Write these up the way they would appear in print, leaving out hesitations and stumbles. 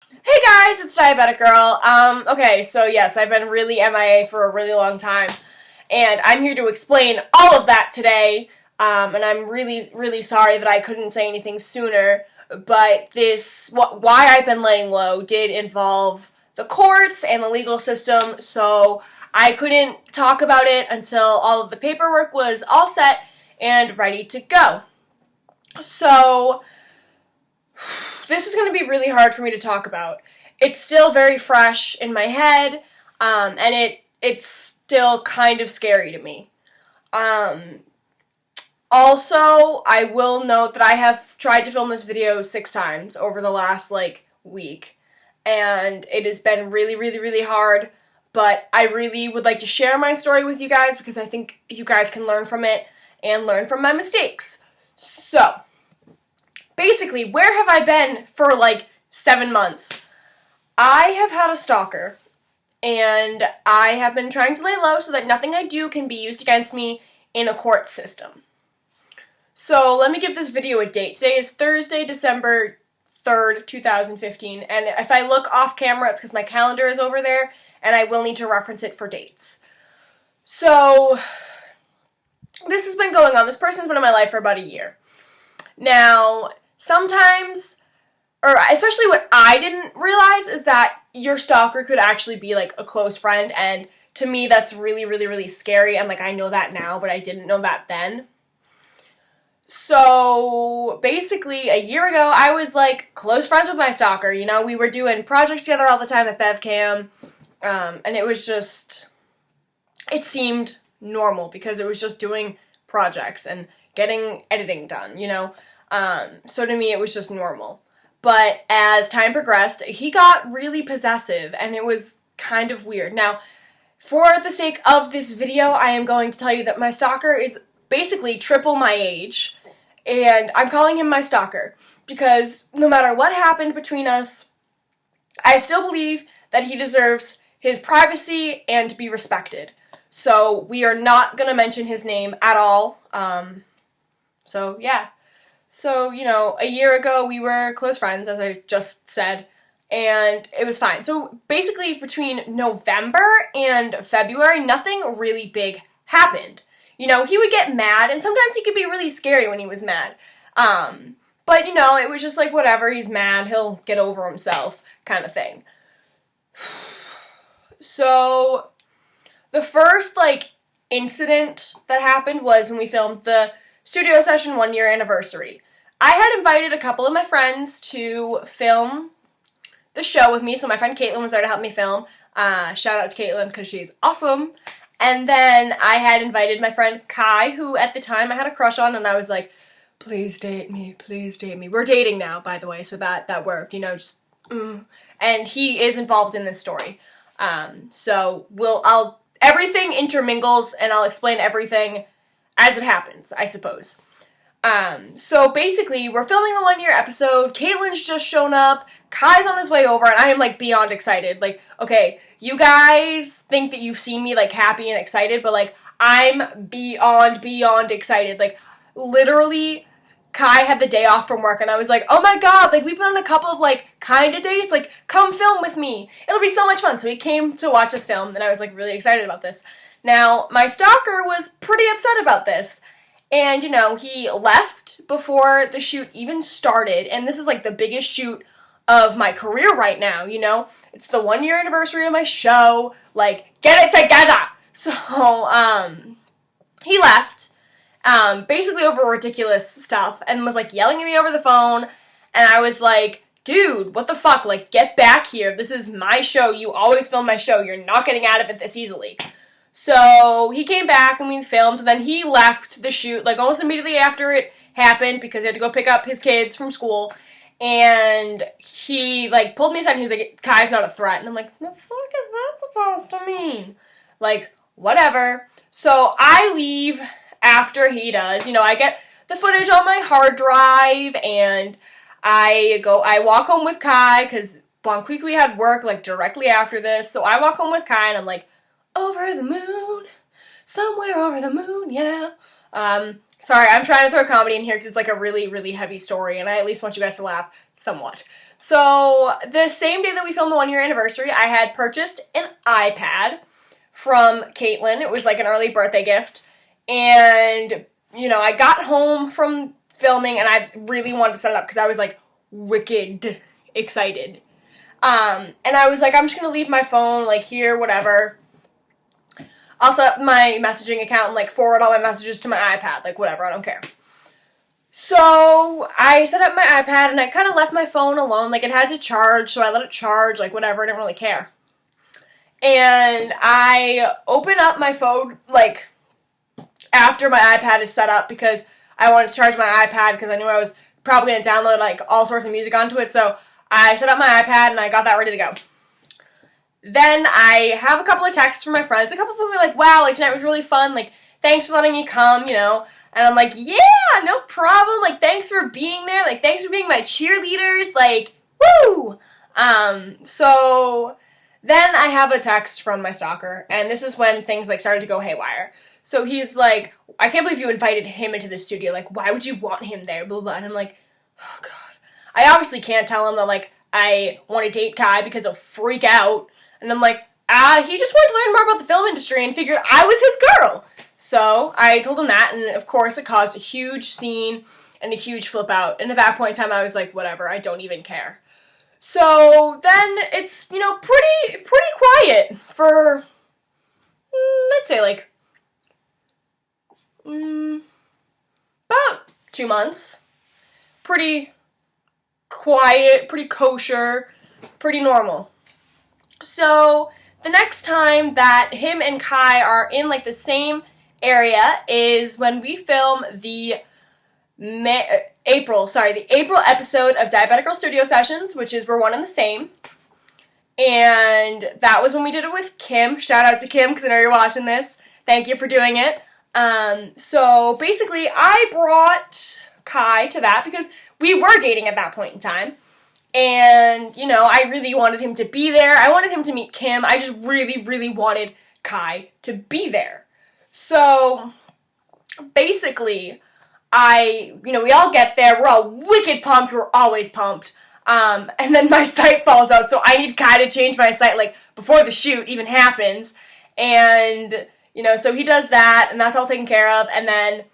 Hey guys, it's Diabetic Girl. Okay, so yes, I've been really MIA for a really long time, and I'm here to explain all of that today. And I'm really, really sorry that I couldn't say anything sooner, but why I've been laying low did involve the courts and the legal system, so I couldn't talk about it until all of the paperwork was all set and ready to go. So, this is going to be really hard for me to talk about. It's still very fresh in my head, and it's still kind of scary to me. Um, Also, I will note that I have tried to film this video 6 times over the last, week, and it has been really, really, really hard, but I really would like to share my story with you guys because I think you guys can learn from it and learn from my mistakes. So, basically, where have I been for 7 months? I have had a stalker, and I have been trying to lay low so that nothing I do can be used against me in a court system. So let me give this video a date. Today is Thursday, December 3rd, 2015, and if I look off camera, it's because my calendar is over there, and I will need to reference it for dates. So, this has been going on. This person's been in my life for about a year. Now, sometimes, or especially what I didn't realize, is that your stalker could actually be, a close friend, and to me, that's really, really, really scary, and, I know that now, but I didn't know that then. So, basically, a year ago, I was, close friends with my stalker. You know, we were doing projects together all the time at BevCam, and it was just, it seemed normal, because it was just doing projects and getting editing done, you know? So to me, it was just normal. But as time progressed, he got really possessive, and it was kind of weird. Now, for the sake of this video, I am going to tell you that my stalker is basically triple my age, and I'm calling him my stalker because no matter what happened between us, I still believe that he deserves his privacy and to be respected. So we are not going to mention his name at all. So yeah. So, a year ago we were close friends, as I just said, and it was fine. So basically between November and February, nothing really big happened. He would get mad, and sometimes he could be really scary when he was mad. But, it was just whatever, he's mad, he'll get over himself, kind of thing. So, the first, incident that happened was when we filmed the studio session 1-year anniversary. I had invited a couple of my friends to film the show with me, so my friend Caitlin was there to help me film. Shout out to Caitlin, because she's awesome. And then I had invited my friend Kai, who at the time I had a crush on, and I was like, please date me, please date me. We're dating now, by the way, so that worked, And he is involved in this story. So everything intermingles, and I'll explain everything as it happens, I suppose. So basically, we're filming the 1-year episode, Caitlin's just shown up, Kai's on his way over, and I am, beyond excited. Okay, you guys think that you've seen me, happy and excited, but, I'm beyond excited. Literally, Kai had the day off from work, and I was like, oh my god, we've been on a couple of, kinda dates, come film with me. It'll be so much fun. So he came to watch us film, and I was, really excited about this. Now, my stalker was pretty upset about this. And, he left before the shoot even started, and this is, the biggest shoot of my career right now, It's the 1-year anniversary of my show, get it together! So, he left, basically over ridiculous stuff, and was, yelling at me over the phone, and I was like, dude, what the fuck, get back here, this is my show, you always film my show, you're not getting out of it this easily. So, he came back, and we filmed, and then he left the shoot, almost immediately after it happened, because he had to go pick up his kids from school, and he, pulled me aside, and he was like, Kai's not a threat, and I'm like, the fuck is that supposed to mean? Whatever. So, I leave after he does, I get the footage on my hard drive, and I walk home with Kai, because Bonquiqui had work, directly after this, so I walk home with Kai, and I'm like, over the moon, somewhere over the moon, yeah. Sorry, I'm trying to throw comedy in here because it's like a really, really heavy story, and I at least want you guys to laugh somewhat. So, the same day that we filmed the 1 year anniversary, I had purchased an iPad from Caitlin. It was like an early birthday gift. And, you know, I got home from filming and I really wanted to set it up because I was like wicked excited. And I was like, I'm just gonna leave my phone like here, whatever. I'll set up my messaging account and like forward all my messages to my iPad, like whatever, I don't care. So I set up my iPad and I kind of left my phone alone, like it had to charge, so I let it charge, like whatever, I didn't really care. And I open up my phone, like, after my iPad is set up because I wanted to charge my iPad because I knew I was probably going to download, like, all sorts of music onto it, so I set up my iPad and I got that ready to go. Then I have a couple of texts from my friends. A couple of them were like, wow, like, tonight was really fun, like, thanks for letting me come, you know, and I'm like, yeah, no problem, like, thanks for being there, like, thanks for being my cheerleaders, like, woo! So then I have a text from my stalker, and this is when things, like, started to go haywire. So he's like, I can't believe you invited him into the studio, like, why would you want him there, blah, blah, and I'm like, oh, God. I obviously can't tell him that, like, I want to date Kai because he'll freak out, and I'm like, he just wanted to learn more about the film industry and figured I was his girl. So I told him that, and of course it caused a huge scene and a huge flip out, and at that point in time I was like, whatever, I don't even care. So then it's, you know, pretty quiet for, let's say, like, about 2 months. Pretty quiet, pretty kosher, pretty normal. So the next time that him and Kai are in, like, the same area is when we film the April episode of Diabetic Girl Studio Sessions, which is we're one and the same. And that was when we did it with Kim. Shout out to Kim, because I know you're watching this. Thank you for doing it. So basically, I brought Kai to that because we were dating at that point in time. And, you know, I really wanted him to be there. I wanted him to meet Kim. I just really, really wanted Kai to be there. So, basically, we all get there. We're all wicked pumped. We're always pumped. And then my site falls out, so I need Kai to change my site, like, before the shoot even happens. And, you know, so he does that, and that's all taken care of. And then,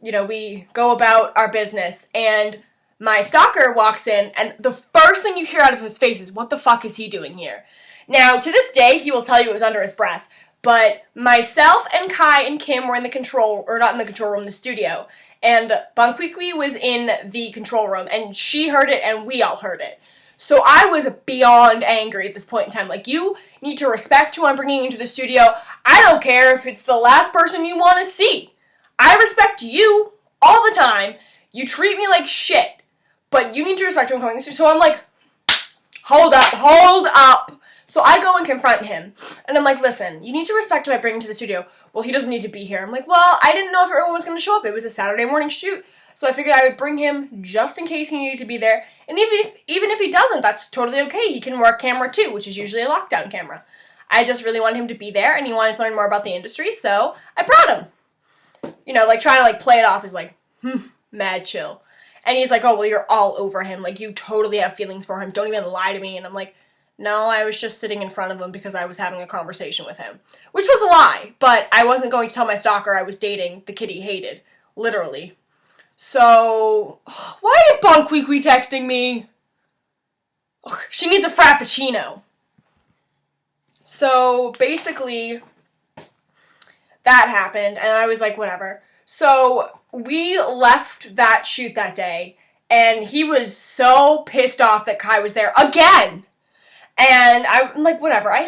you know, we go about our business. And my stalker walks in, and the first thing you hear out of his face is, what the fuck is he doing here? Now, to this day, he will tell you it was under his breath, but myself and Kai and Kim were in the the studio, and Bunkwikwi was in the control room, and she heard it, and we all heard it. So I was beyond angry at this point in time. Like, you need to respect who I'm bringing into the studio. I don't care if it's the last person you want to see. I respect you all the time. You treat me like shit. But you need to respect him coming to the studio. So I'm like, hold up. So I go and confront him. And I'm like, listen, you need to respect who I bring to the studio. Well, he doesn't need to be here. I'm like, well, I didn't know if everyone was going to show up. It was a Saturday morning shoot. So I figured I would bring him just in case he needed to be there. And even if he doesn't, that's totally okay. He can work camera 2, which is usually a lockdown camera. I just really wanted him to be there, and he wanted to learn more about the industry, so I brought him. You know, like, trying to, like, play it off as, like, mad chill. And he's like, oh, well, you're all over him. Like, you totally have feelings for him. Don't even lie to me. And I'm like, no, I was just sitting in front of him because I was having a conversation with him. Which was a lie, but I wasn't going to tell my stalker I was dating the kid he hated. Literally. So, why is Bonquiqui texting me? Ugh, she needs a frappuccino. So, basically, that happened, and I was like, whatever. So, we left that shoot that day, and he was so pissed off that Kai was there again. And I'm like, whatever, I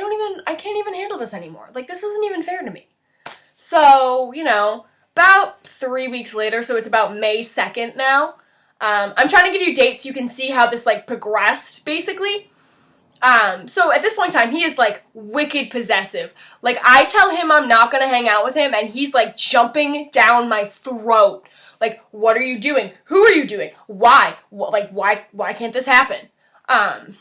can't even handle this anymore. Like, this isn't even fair to me. So, you know, about 3 weeks later, so it's about May 2nd now. I'm trying to give you dates so you can see how this, like, progressed, basically. So at this point in time, he is, like, wicked possessive. Like, I tell him I'm not gonna hang out with him, and he's, like, jumping down my throat. Like, what are you doing? Who are you doing? Why? Why can't this happen? And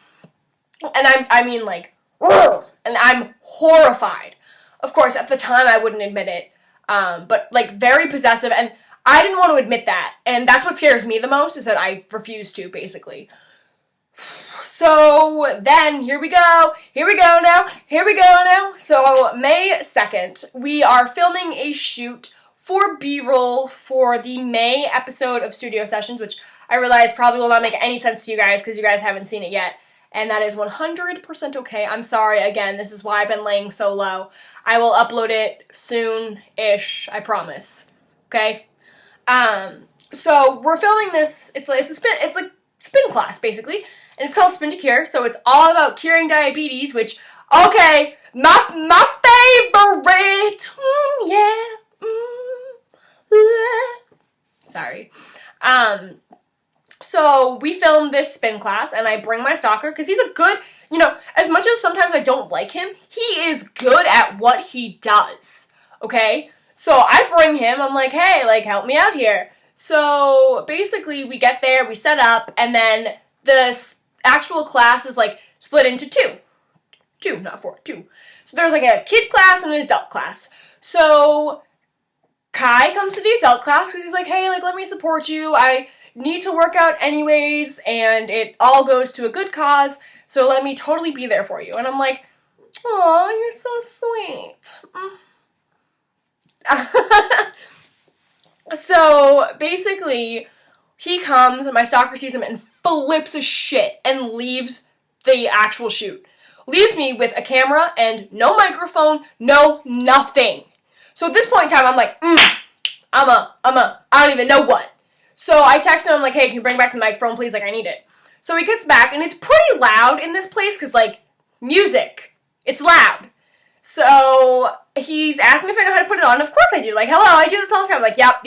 I mean, like, ugh! And I'm horrified. Of course, at the time, I wouldn't admit it, but, like, very possessive, and I didn't want to admit that, and that's what scares me the most, is that I refuse to, basically. So then, here we go now. So May 2nd, we are filming a shoot for B-roll for the May episode of Studio Sessions, which I realize probably will not make any sense to you guys because you guys haven't seen it yet. And that is 100% okay. I'm sorry, again, this is why I've been laying so low. I will upload it soon-ish, I promise. Okay? So we're filming this, it's like spin class, basically. And it's called Spin to Cure, so it's all about curing diabetes, which, okay, my favorite, sorry. So we filmed this spin class, and I bring my stalker, because he's a good, as much as sometimes I don't like him, he is good at what he does, okay? So I bring him, I'm like, hey, help me out here. So basically, we get there, we set up, and then the actual class is, split into two, not four, two. So there's, a kid class and an adult class. So Kai comes to the adult class because he's like, hey, let me support you. I need to work out anyways, and it all goes to a good cause, so let me totally be there for you. And I'm like, aw, you're so sweet. So basically, he comes, and my stalker sees him and flips his shit and leaves the actual shoot. Leaves me with a camera and no microphone, no nothing. So at this point in time, I'm like, I don't even know what. So I text him, I'm like, hey, can you bring back the microphone, please? I need it. So he gets back, and it's pretty loud in this place, because, music. It's loud. So he's asking me if I know how to put it on. Of course I do. Hello, I do this all the time. I'm like, yep.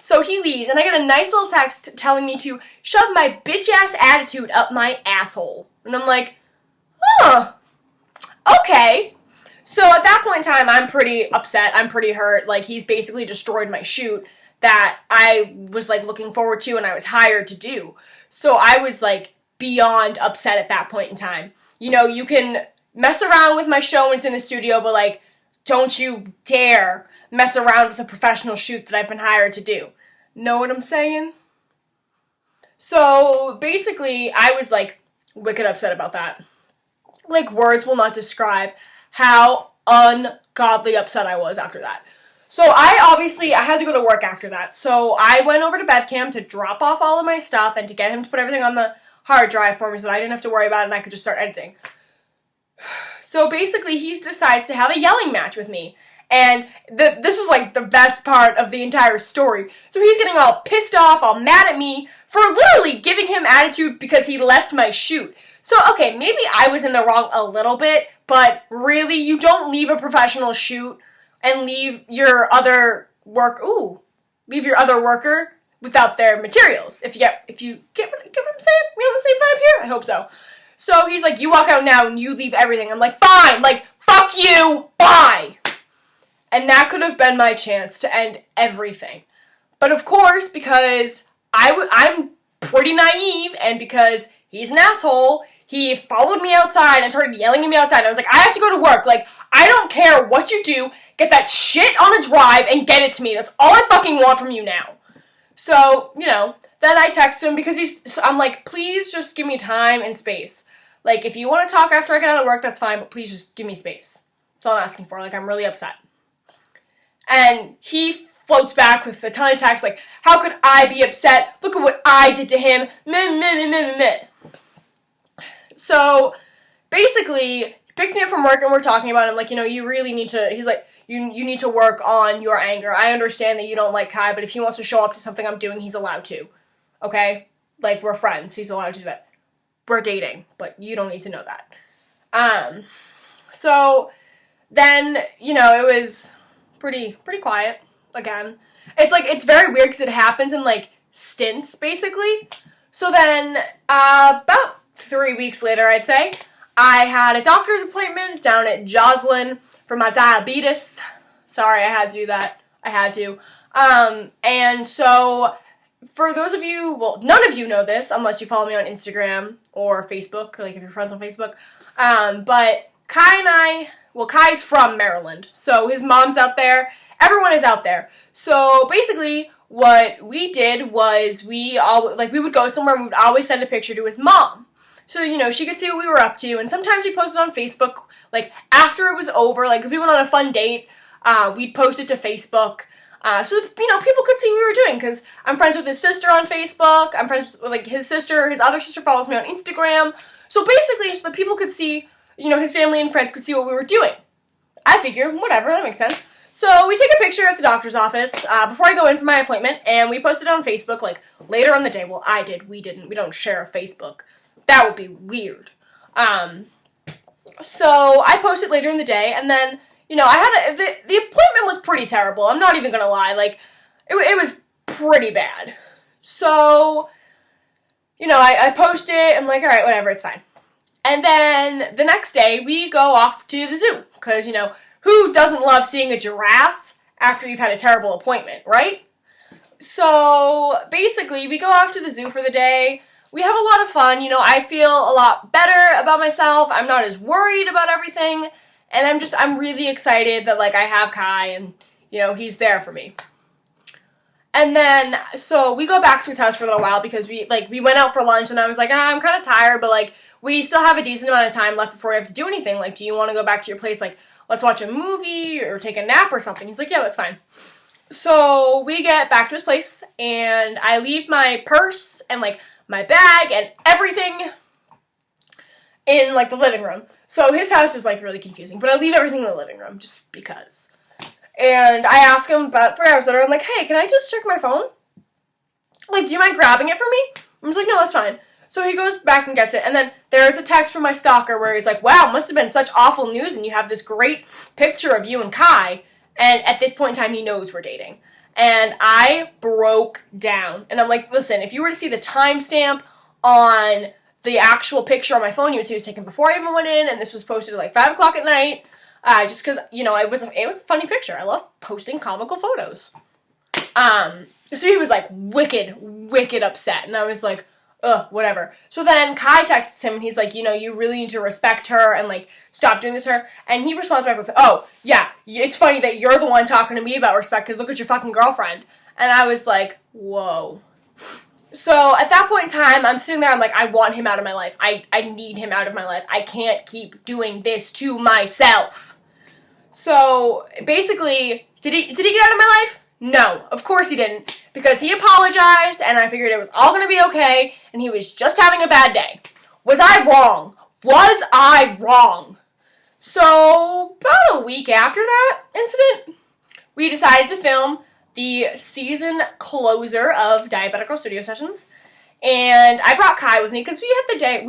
So he leaves, and I get a nice little text telling me to shove my bitch-ass attitude up my asshole. And I'm like, huh, okay. So at that point in time, I'm pretty upset. I'm pretty hurt. He's basically destroyed my shoot that I was, looking forward to and I was hired to do. So I was, beyond upset at that point in time. You can mess around with my show when it's in the studio, but, don't you dare mess around with a professional shoot that I've been hired to do. Know what I'm saying? So, basically, I was, wicked upset about that. Words will not describe how ungodly upset I was after that. So I had to go to work after that. So I went over to Bevcam to drop off all of my stuff and to get him to put everything on the hard drive for me so that I didn't have to worry about it and I could just start editing. So basically he decides to have a yelling match with me. And this is the best part of the entire story. So he's getting all pissed off, all mad at me for literally giving him attitude because he left my shoot. So okay, maybe I was in the wrong a little bit, but really you don't leave a professional shoot and leave your other worker without their materials. If you get what I'm saying? We on the same vibe here? I hope so. So he's like, you walk out now and you leave everything. I'm like, fine, fuck you, bye. And that could have been my chance to end everything. But of course, because I'm pretty naive, and because he's an asshole, he followed me outside and started yelling at me outside. I was like, I have to go to work. I don't care what you do. Get that shit on a drive and get it to me. That's all I fucking want from you now. So, then I text him because I'm like, please just give me time and space. If you want to talk after I get out of work, that's fine, but please just give me space. That's all I'm asking for. I'm really upset. And he floats back with a ton of texts how could I be upset? Look at what I did to him. Meh, meh, meh, meh, meh. So, basically, he picks me up from work and we're talking about it. I'm you really need to, he's like, you need to work on your anger. I understand that you don't like Kai, but if he wants to show up to something I'm doing, he's allowed to. Okay? We're friends. He's allowed to do that. We're dating, but you don't need to know that. So, then, it was pretty quiet, again. It's very weird because it happens in, stints, basically. So then, about 3 weeks later, I'd say, I had a doctor's appointment down at Joslin for my diabetes. Sorry, I had to do that. I had to. And so, for those of you, well, none of you know this, unless you follow me on Instagram or Facebook, if you're friends on Facebook, but Kai and I, Kai's from Maryland, so his mom's out there, everyone is out there. So basically, what we did was we would go somewhere and we would always send a picture to his mom. So, she could see what we were up to. And sometimes we posted on Facebook, like, after it was over. Like, if we went on a fun date, we'd post it to Facebook. So, people could see what we were doing. Because I'm friends with his sister on Facebook. I'm friends with, like, his other sister follows me on Instagram. So, basically, so that people could see, his family and friends could see what we were doing. I figure, whatever, that makes sense. So we take a picture at the doctor's office before I go in for my appointment, and we post it on Facebook, like, later on the day. Well, I did. We didn't. We don't share a Facebook. That would be weird. So I post it later in the day, and then, I had the appointment was pretty terrible. I'm not even going to lie. Like, it was pretty bad. So, I post it. I'm like, all right, whatever, it's fine. And then the next day, we go off to the zoo, because, who doesn't love seeing a giraffe after you've had a terrible appointment, right? So, basically, we go off to the zoo for the day. We have a lot of fun. I feel a lot better about myself. I'm not as worried about everything. And I'm really excited that, like, I have Kai and, he's there for me. And then, so we go back to his house for a little while because we went out for lunch and I was like, I'm kind of tired, but, like, we still have a decent amount of time left before we have to do anything. Like, do you want to go back to your place? Like, let's watch a movie or take a nap or something. He's like, yeah, that's fine. So we get back to his place and I leave my purse and, like, my bag and everything in, like, the living room. So his house is, like, really confusing, but I leave everything in the living room just because. And I ask him about 3 hours later, I'm like, hey, can I just check my phone? Like, do you mind grabbing it for me? I was like, no, that's fine. So he goes back and gets it, and then there's a text from my stalker where he's like, wow, must have been such awful news, and you have this great picture of you and Kai, and at this point in time, he knows we're dating. And I broke down, and I'm like, listen, if you were to see the timestamp on the actual picture on my phone, you would see it was taken before I even went in, and this was posted at like 5 o'clock at night, just because, it was a funny picture. I love posting comical photos. So he was like wicked upset, and I was like, ugh, whatever. So then Kai texts him, and he's like, you really need to respect her and, like, stop doing this to her. And he responds back with, oh, yeah, it's funny that you're the one talking to me about respect, because look at your fucking girlfriend. And I was like, whoa. So at that point in time, I'm sitting there, I'm like, I want him out of my life. I need him out of my life. I can't keep doing this to myself. So basically, did he get out of my life? No, of course he didn't, because he apologized, and I figured it was all going to be okay, and he was just having a bad day. Was I wrong? Was I wrong? So, about a week after that incident, we decided to film the season closer of Diabetic Girl Studio Sessions, and I brought Kai with me, because we had the day,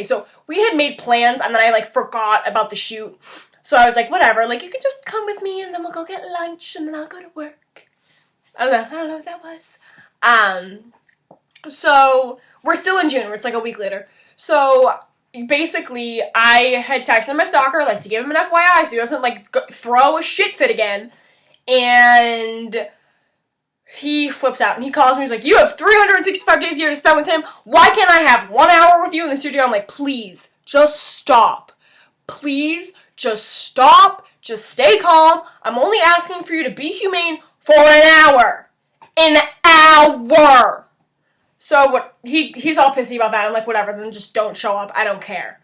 so we had made plans, and then I, like, forgot about the shoot. So I was like, whatever, like, you can just come with me, and then we'll go get lunch, and then I'll go to work. I don't know what that was. So we're still in June, where it's like a week later. So basically, I had texted my stalker, like, to give him an FYI so he doesn't, like, throw a shit fit again. And he flips out, and he calls me, he's like, you have 365 days a year to spend with him. Why can't I have 1 hour with you in the studio? I'm like, please, just stop. Please, just stop. Just stay calm. I'm only asking for you to be humane for an hour. An hour! So what? He's all pissy about that. I'm like, whatever, then just don't show up. I don't care.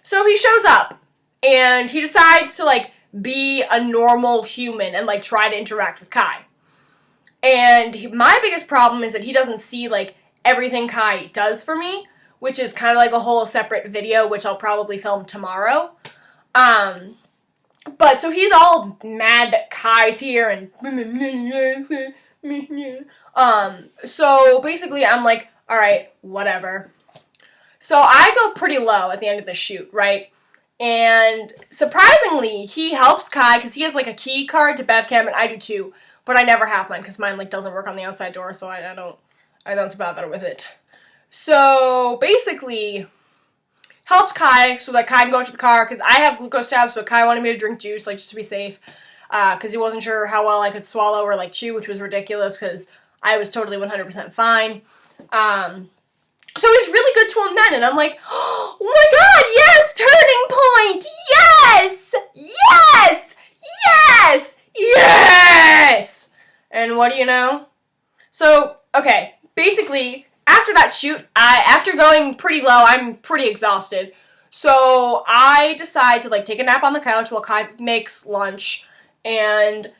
So he shows up, and he decides to, like, be a normal human and, like, try to interact with Kai. And my biggest problem is that he doesn't see, like, everything Kai does for me, which is kind of like a whole separate video, which I'll probably film tomorrow. But, so he's all mad that Kai's here, and so basically I'm like, alright, whatever. So I go pretty low at the end of the shoot, right? And surprisingly, he helps Kai, because he has, like, a key card to BevCam, and I do too, but I never have mine, because mine, like, doesn't work on the outside door, so I don't bother with it. So, basically, helps Kai so that Kai can go to the car, because I have glucose tabs, so Kai wanted me to drink juice, like, just to be safe, because he wasn't sure how well I could swallow or, like, chew, which was ridiculous, because I was totally 100% fine. So he's really good to him then, and I'm like, oh my god, yes, turning point, yes, yes, yes, yes! what do you know? So, okay, basically, after that shoot, after going pretty low, I'm pretty exhausted. So I decide to, like, take a nap on the couch while Kai makes lunch. And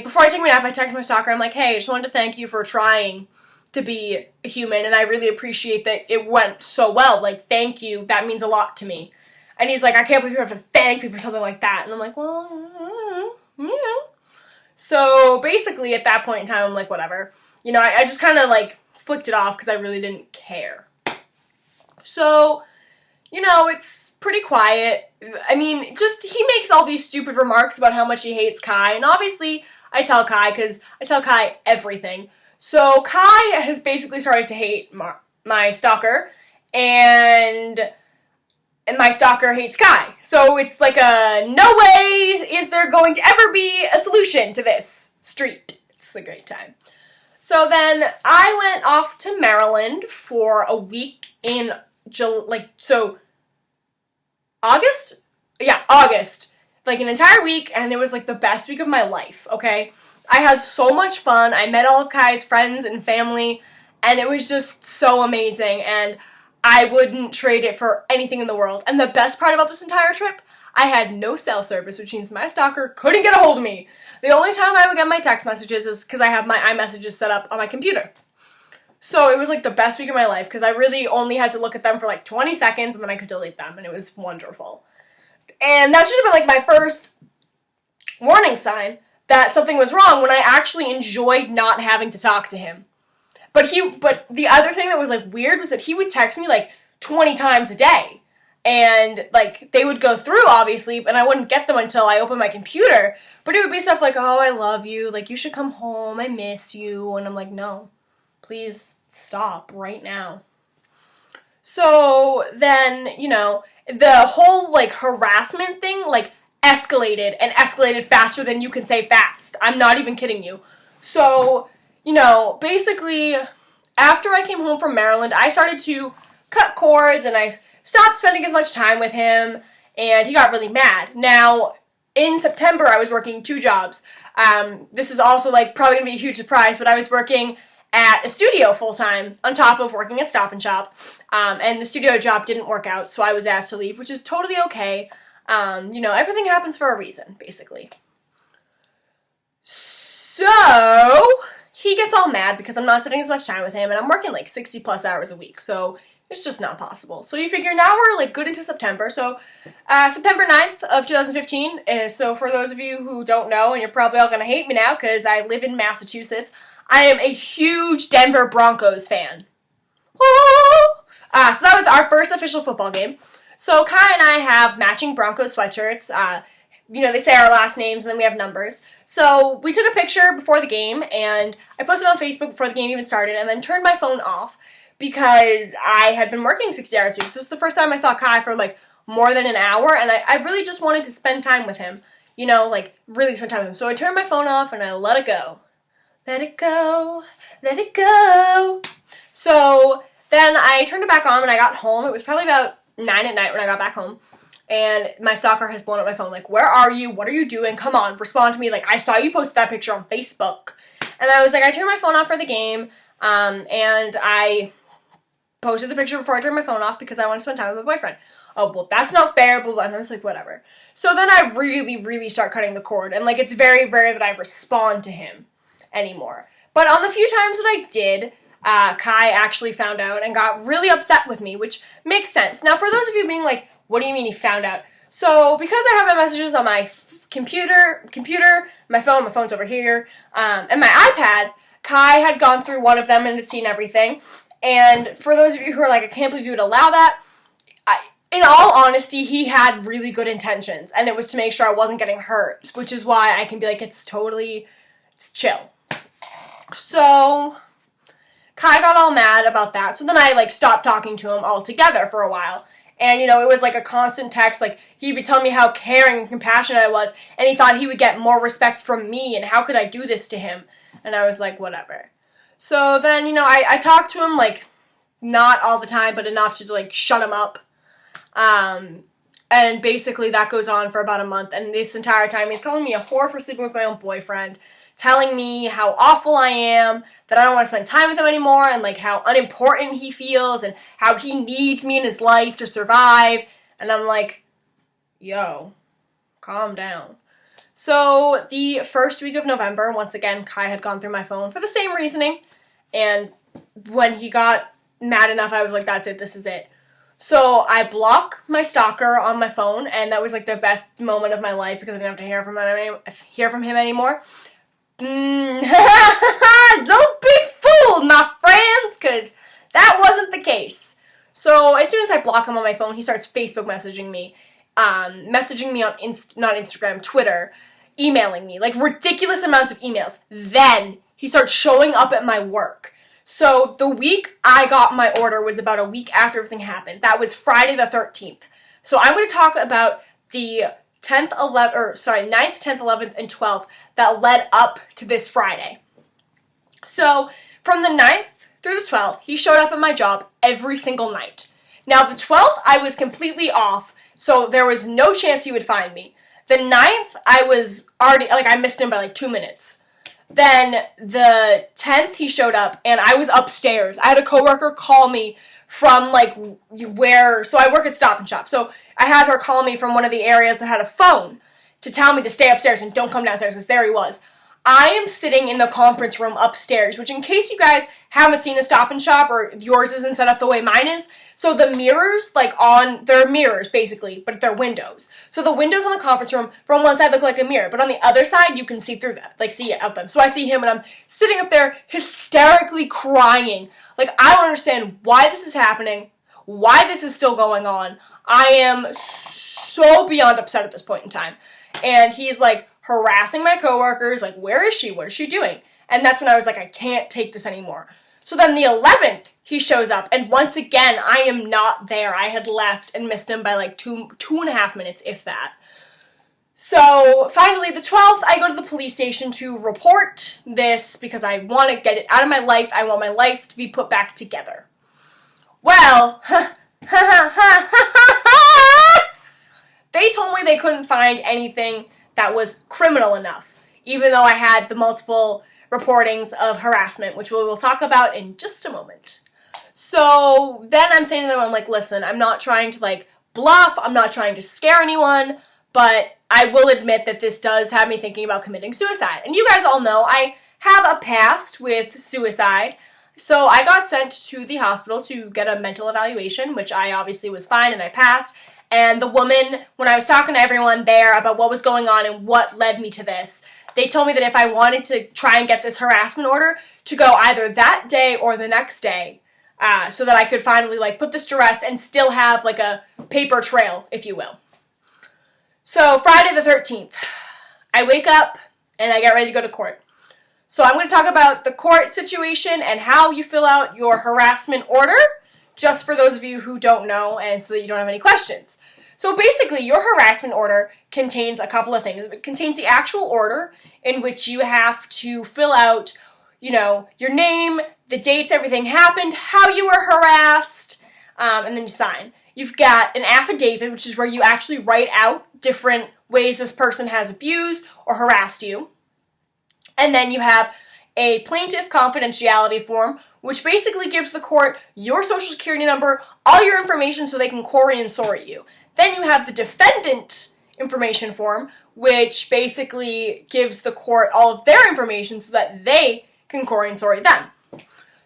before I take my nap, I text my stalker. I'm like, hey, I just wanted to thank you for trying to be a human, and I really appreciate that it went so well. Like, thank you. That means a lot to me. And he's like, I can't believe you have to thank me for something like that. And I'm like, well, yeah. So basically, at that point in time, I'm like, whatever. You know, I just kind of, like, flicked it off because I really didn't care. So, you know, it's pretty quiet. I mean, just, he makes all these stupid remarks about how much he hates Kai, and obviously, I tell Kai, because I tell Kai everything. So Kai has basically started to hate my stalker, and my stalker hates Kai. So it's like no way is there going to ever be a solution to this street. It's a great time. So then I went off to Maryland for a week in August? Yeah, August. Like an entire week, and it was like the best week of my life, okay? I had so much fun. I met all of Kai's friends and family, and it was just so amazing, and I wouldn't trade it for anything in the world. And the best part about this entire trip, I had no cell service, which means my stalker couldn't get a hold of me. The only time I would get my text messages is because I have my iMessages set up on my computer. So it was like the best week of my life, because I really only had to look at them for like 20 seconds, and then I could delete them, and it was wonderful. And that should have been like my first warning sign that something was wrong, when I actually enjoyed not having to talk to him. But the other thing that was like weird was that he would text me like 20 times a day. And like they would go through, obviously, and I wouldn't get them until I opened my computer. But it would be stuff like, oh, I love you, like you should come home, I miss you. And I'm like, no, please stop right now. So then, you know, the whole like harassment thing, like, escalated faster than you can say fast. I'm not even kidding you. So, you know, basically, after I came home from Maryland, I started to cut cords, and I stopped spending as much time with him, and he got really mad. Now, in September, I was working 2 jobs. This is also, like, probably going to be a huge surprise, but I was working at a studio full-time on top of working at Stop and Shop, and the studio job didn't work out, so I was asked to leave, which is totally okay. You know, everything happens for a reason, basically. So, he gets all mad because I'm not spending as much time with him, and I'm working like 60 plus hours a week, so it's just not possible. So you figure now we're like good into September, so September 9th of 2015, so for those of you who don't know, and you're probably all going to hate me now because I live in Massachusetts, I am a huge Denver Broncos fan. So that was our first official football game. So Kai and I have matching Broncos sweatshirts. You know, they say our last names, and then we have numbers. So we took a picture before the game, and I posted on Facebook before the game even started, and then turned my phone off because I had been working 60 hours a week. This was the first time I saw Kai for, like, more than an hour, and I really just wanted to spend time with him. You know, like, really spend time with him. So I turned my phone off, and I let it go. Let it go. Let it go. So then I turned it back on when I got home. It was probably about 9 at night when I got back home. And my stalker has blown up my phone, like, where are you? What are you doing? Come on, respond to me. Like, I saw you post that picture on Facebook. And I was like, I turned my phone off for the game, and I posted the picture before I turned my phone off because I want to spend time with my boyfriend. Oh, well, that's not fair, blah, blah. And I was like, whatever. So then I really, really start cutting the cord. And, like, it's very rare that I respond to him anymore. But on the few times that I did, Kai actually found out and got really upset with me, which makes sense. Now, for those of you being like, what do you mean he found out? So, because I have my messages on my computer, my phone's over here, and my iPad, Kai had gone through one of them and had seen everything. And for those of you who are like, I can't believe you would allow that, in all honesty, he had really good intentions, and it was to make sure I wasn't getting hurt, which is why I can be like, it's chill. So Kai got all mad about that, so then I, like, stopped talking to him altogether for a while. And, you know, it was like a constant text, like, he'd be telling me how caring and compassionate I was, and he thought he would get more respect from me, and how could I do this to him? And I was like, whatever. So then, you know, I talked to him, like, not all the time, but enough to, like, shut him up. And basically that goes on for about a month, and this entire time he's calling me a whore for sleeping with my own boyfriend, telling me how awful I am, that I don't want to spend time with him anymore, and like how unimportant he feels, and how he needs me in his life to survive. And I'm like, yo, calm down. So the first week of November, once again, Kai had gone through my phone for the same reasoning. And when he got mad enough, I was like, that's it, this is it. So I block my stalker on my phone, and that was like the best moment of my life because I didn't have to hear from him anymore. Don't be fooled, my friends, because that wasn't the case. So as soon as I block him on my phone, he starts Facebook messaging me on not Instagram, Twitter, emailing me, like ridiculous amounts of emails. Then he starts showing up at my work. So the week I got my order was about a week after everything happened. That was Friday the 13th. So I'm going to talk about the 9th, 10th, 11th, and 12th that led up to this Friday. So from the 9th through the 12th, he showed up at my job every single night. Now the 12th, I was completely off, so there was no chance he would find me. The 9th, I was already, I missed him by 2 minutes. Then the 10th, he showed up, and I was upstairs. I had a coworker call me from, so I work at Stop & Shop. So I had her call me from one of the areas that had a phone to tell me to stay upstairs and don't come downstairs, because there he was. I am sitting in the conference room upstairs, which in case you guys haven't seen a Stop & Shop, or yours isn't set up the way mine is, so the mirrors, they're mirrors, basically, but they're windows. So the windows in the conference room, from one side look like a mirror, but on the other side, you can see through that, see out them. So I see him, and I'm sitting up there hysterically crying. I don't understand why this is happening, why this is still going on. I am so beyond upset at this point in time. And he's, harassing my coworkers, where is she? What is she doing? And that's when I was like, I can't take this anymore. So then the 11th, he shows up, and once again, I am not there. I had left and missed him by two and a half minutes, if that. So finally, the 12th, I go to the police station to report this because I want to get it out of my life. I want my life to be put back together. Well, they told me they couldn't find anything that was criminal enough, even though I had the multiple reportings of harassment, which we will talk about in just a moment. So then I'm saying to them, I'm like, listen, I'm not trying to bluff, I'm not trying to scare anyone, but I will admit that this does have me thinking about committing suicide. And you guys all know I have a past with suicide, so I got sent to the hospital to get a mental evaluation, which I obviously was fine and I passed. And the woman, when I was talking to everyone there about what was going on and what led me to this, they told me that if I wanted to try and get this harassment order, to go either that day or the next day, so that I could finally put this to rest and still have a paper trail, if you will. So Friday the 13th, I wake up and I get ready to go to court. So I'm going to talk about the court situation and how you fill out your harassment order, just for those of you who don't know and so that you don't have any questions. So basically, your harassment order contains a couple of things. It contains the actual order in which you have to fill out, your name, the dates everything happened, how you were harassed, and then you sign. You've got an affidavit, which is where you actually write out different ways this person has abused or harassed you. And then you have a plaintiff confidentiality form, which basically gives the court your social security number, all your information so they can query and sort you. Then you have the defendant information form, which basically gives the court all of their information so that they can query and sort them.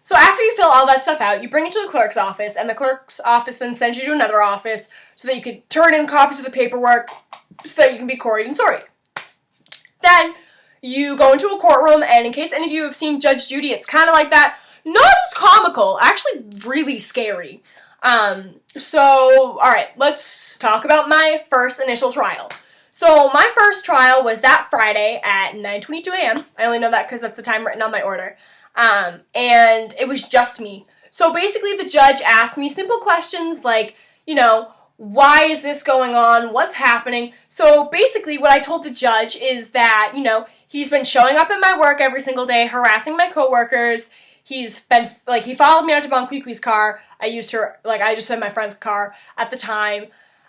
So after you fill all that stuff out, you bring it to the clerk's office, and the clerk's office then sends you to another office so that you can turn in copies of the paperwork so that you can be queried and sorted. Then you go into a courtroom, and in case any of you have seen Judge Judy, it's kind of like that. Not as comical, actually really scary. Alright, let's talk about my first initial trial. So my first trial was that Friday at 9:22 a.m. I only know that because that's the time written on my order. And it was just me. So basically the judge asked me simple questions like, why is this going on? What's happening? So basically what I told the judge is that, he's been showing up at my work every single day, harassing my coworkers. He's been, he followed me out to Bonquiqui's car. I just said my friend's car at the time.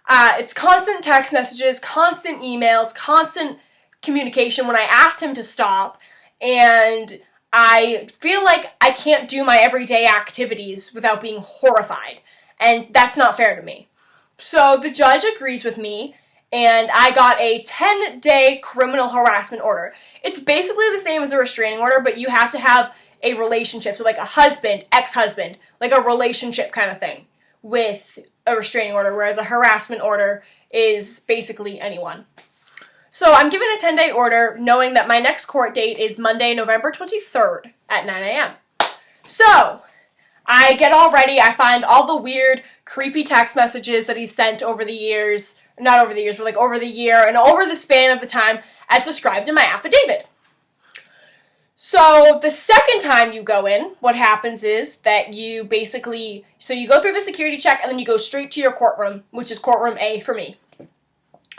It's constant text messages, constant emails, constant communication when I asked him to stop. and I feel like I can't do my everyday activities without being horrified, and that's not fair to me. So the judge agrees with me, and I got a 10-day criminal harassment order. It's basically the same as a restraining order, but you have to have a relationship, so like a husband, ex-husband, like a relationship kind of thing with a restraining order, whereas a harassment order is basically anyone. So I'm given a 10-day order knowing that my next court date is Monday, November 23rd at 9 a.m. So I get all ready. I find all the weird, creepy text messages that he sent over the years, not over the years, but like over the year and over the span of the time as described in my affidavit. So the second time you go in, what happens is that you basically, so you go through the security check and then you go straight to your courtroom, which is courtroom A for me.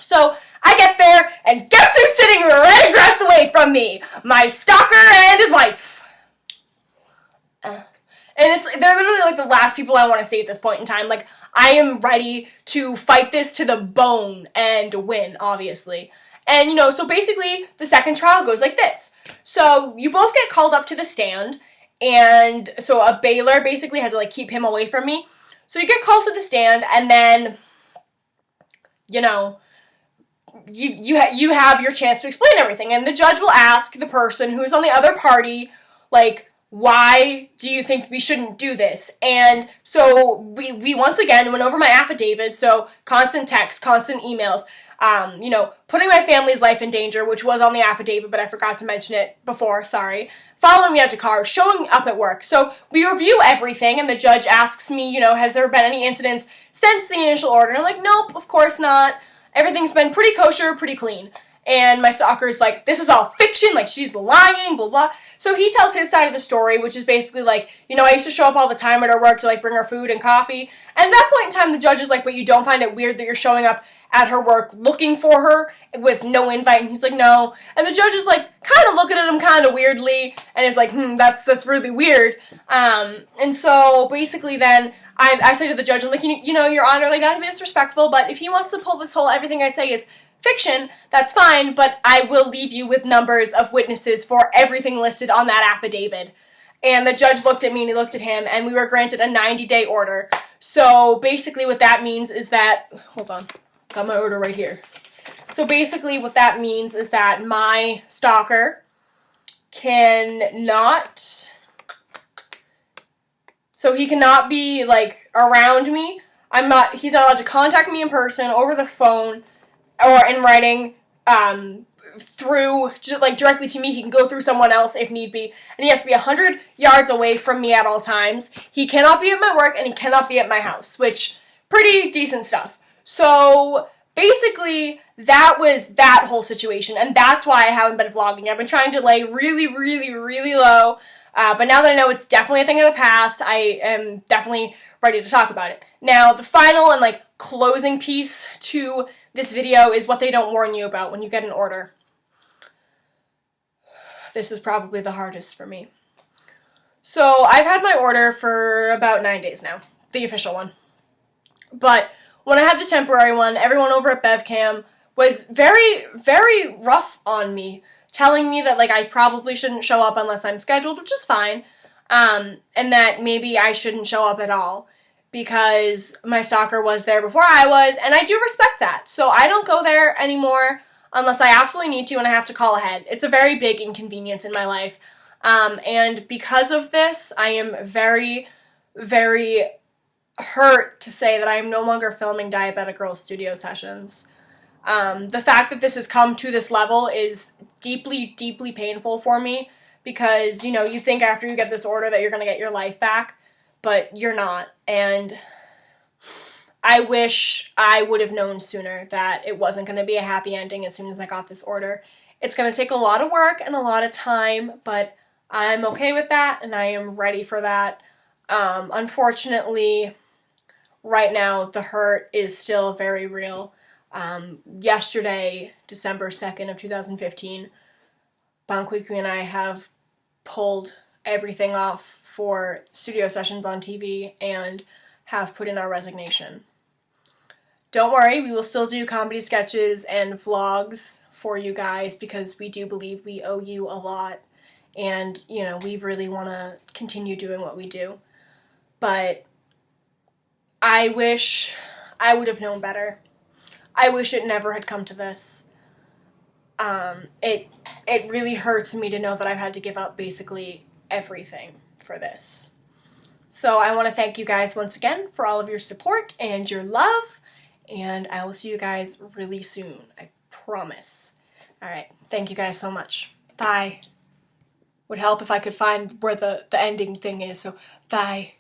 So I get there, and guess who's sitting right across the way from me? My stalker and his wife. And they're literally like the last people I want to see at this point in time. Like, I am ready to fight this to the bone and win, obviously. And, so basically, the second trial goes like this. So you both get called up to the stand, and so a bailer basically had to, like, keep him away from me. So you get called to the stand, and then, you have your chance to explain everything. And the judge will ask the person who's on the other party, like, why do you think we shouldn't do this? And so we once again went over my affidavit, so constant texts, constant emails, putting my family's life in danger, which was on the affidavit, but I forgot to mention it before, sorry. Following me out to car, showing up at work. So we review everything, and the judge asks me, has there been any incidents since the initial order? And I'm like, nope, of course not. Everything's been pretty kosher, pretty clean. And my stalker's like, this is all fiction, like she's lying, blah, blah. So he tells his side of the story, which is basically like, I used to show up all the time at her work to like bring her food and coffee. And at that point in time, the judge is like, but you don't find it weird that you're showing up at her work looking for her with no invite? And he's like, no. And the judge is like, kind of looking at him kind of weirdly, and is like, that's really weird. And so basically then, I say to the judge, I'm like, Your Honor, like, not to be disrespectful, but if he wants to pull this whole everything I say is fiction, that's fine, but I will leave you with numbers of witnesses for everything listed on that affidavit. And the judge looked at me and he looked at him, and we were granted a 90-day order. So basically what that means is that, hold on, got my order right here. So basically what that means is that my stalker cannot, so he cannot be, like, around me. He's not allowed to contact me in person, over the phone, or in writing, through, like, directly to me. He can go through someone else if need be. And he has to be 100 yards away from me at all times. He cannot be at my work, and he cannot be at my house, which, pretty decent stuff. So basically, that was that whole situation, and that's why I haven't been vlogging. I've been trying to lay really, really, really low, but now that I know it's definitely a thing of the past, I am definitely ready to talk about it. Now, the final and, like, closing piece to this video is what they don't warn you about when you get an order. This is probably the hardest for me. So, I've had my order for about 9 days now, the official one. But when I had the temporary one, everyone over at BevCam was very, very rough on me, telling me that, like, I probably shouldn't show up unless I'm scheduled, which is fine, and that maybe I shouldn't show up at all because my stalker was there before I was, and I do respect that. So I don't go there anymore unless I absolutely need to and I have to call ahead. It's a very big inconvenience in my life, and because of this, I am very, very hurt to say that I am no longer filming Diabetic Girl studio sessions. The fact that this has come to this level is deeply, deeply painful for me because, you think after you get this order that you're going to get your life back, but you're not. And I wish I would have known sooner that it wasn't going to be a happy ending as soon as I got this order. It's going to take a lot of work and a lot of time, but I'm okay with that and I am ready for that. Unfortunately, right now, the hurt is still very real. Yesterday, December 2nd of 2015, Banquiki and I have pulled everything off for studio sessions on TV and have put in our resignation. Don't worry, we will still do comedy sketches and vlogs for you guys because we do believe we owe you a lot. and, you know, we really want to continue doing what we do. But I wish I would have known better. I wish it never had come to this. It really hurts me to know that I've had to give up basically everything for this. So I want to thank you guys once again for all of your support and your love, and I will see you guys really soon. I promise. All right. Thank you guys so much. Bye. Would help if I could find where the ending thing is, so bye.